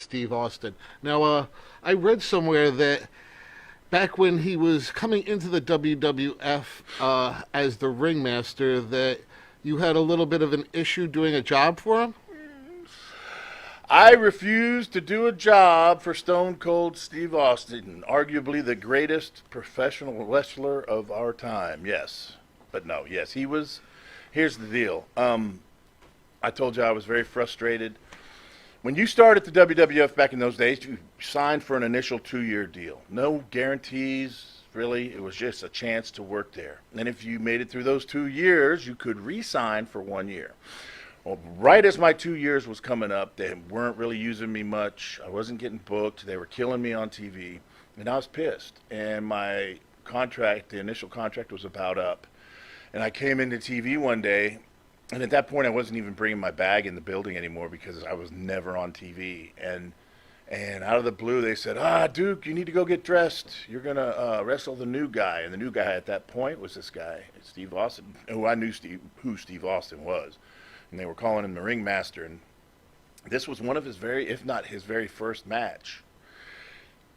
Steve Austin. Now, I read somewhere that back when he was coming into the WWF as the ringmaster, that you had a little bit of an issue doing a job for him. I refuse to do a job for Stone Cold Steve Austin, arguably the greatest professional wrestler of our time. Yes. But no, yes, he was. Here's the deal. I told you I was very frustrated. When you started the WWF back in those days, you signed for an initial 2-year deal. No guarantees, really. It was just a chance to work there. And if you made it through those 2 years, you could re-sign for 1 year. Well, right as my 2 years was coming up, they weren't really using me much. I wasn't getting booked. They were killing me on TV. And I was pissed. And my contract, the initial contract, was about up. And I came into TV one day, and at that point I wasn't even bringing my bag in the building anymore because I was never on TV. And out of the blue they said, Duke, you need to go get dressed. You're going to wrestle the new guy. And the new guy at that point was this guy, Steve Austin, who I knew who Steve Austin was. And they were calling him the ringmaster. And this was one of his if not his very first match.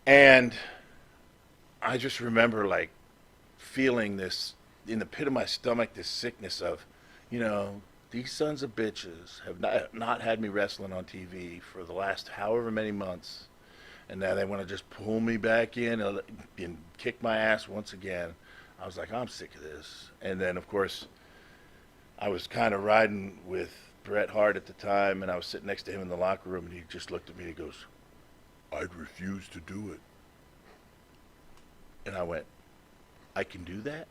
And I just remember like feeling this in the pit of my stomach, this sickness of, these sons of bitches have not had me wrestling on TV for the last however many months. And now they want to just pull me back in and kick my ass once again. I was like, I'm sick of this. And then, of course, I was kind of riding with Bret Hart at the time, and I was sitting next to him in the locker room, and he just looked at me and he goes, I'd refuse to do it. And I went, I can do that?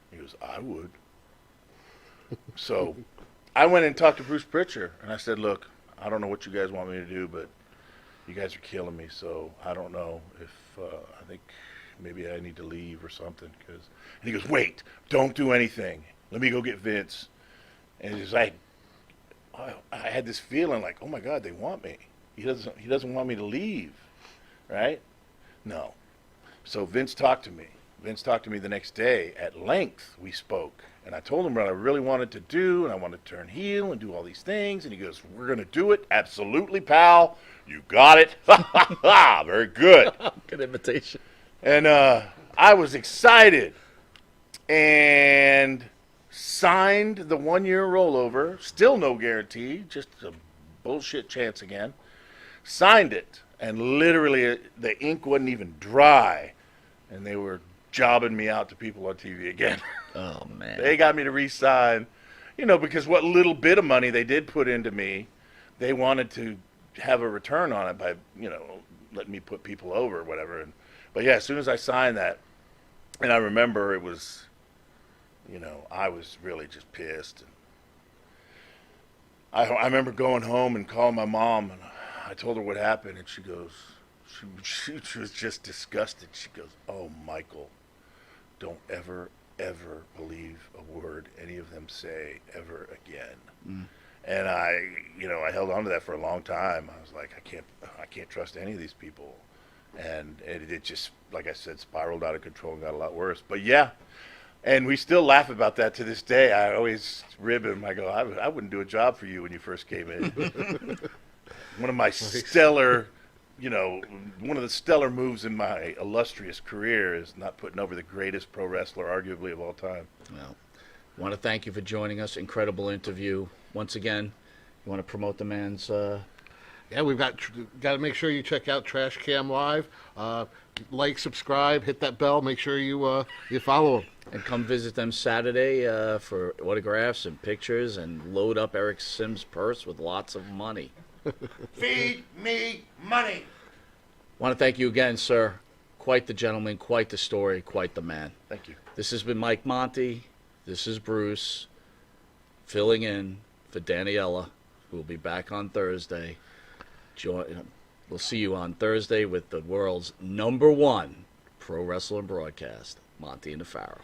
He goes, I would. So I went and talked to Bruce Pritchard, and I said, look, I don't know what you guys want me to do, but you guys are killing me, so I don't know if I think maybe I need to leave or something. And he goes, wait, don't do anything. Let me go get Vince. And it's like, I had this feeling like, oh my God, they want me. He doesn't want me to leave, right? No. So Vince talked to me. Vince talked to me the next day. At length, we spoke. And I told him what I really wanted to do, and I wanted to turn heel and do all these things. And he goes, we're going to do it. Absolutely, pal. You got it. Very good. Good invitation. And I was excited and signed the 1-year rollover. Still no guarantee, just a bullshit chance again. Signed it, and literally the ink wasn't even dry, and they were jobbing me out to people on TV again. Oh, man. They got me to re-sign, because what little bit of money they did put into me, they wanted to have a return on it by, letting me put people over or whatever. But yeah, as soon as I signed that, and I remember it was, I was really just pissed. And I remember going home and calling my mom, and I told her what happened, and she goes, she was just disgusted. She goes, oh, Michael, don't ever believe a word any of them say ever again. Mm. And I held on to that for a long time. I was like, I can't trust any of these people. And it just, like I said, spiraled out of control and got a lot worse. But yeah, and we still laugh about that to this day. I always rib him. I go, I wouldn't do a job for you when you first came in. One of my stellar, one of the stellar moves in my illustrious career is not putting over the greatest pro wrestler, arguably, of all time. Well, I want to thank you for joining us. Incredible interview. Once again, you want to promote the man's... Yeah, we've got to make sure you check out Trash Cam Live. Like, subscribe, hit that bell. Make sure you follow them. And come visit them Saturday for autographs and pictures and load up Eric Sims' purse with lots of money. Feed me money. Want to thank you again, sir. Quite the gentleman, quite the story, quite the man. Thank you. This has been Mike Monty. This is Bruce, filling in for Daniela, who will be back on Thursday. We'll see you on Thursday with the world's #1 pro wrestling broadcast, Monty and the Pharaoh.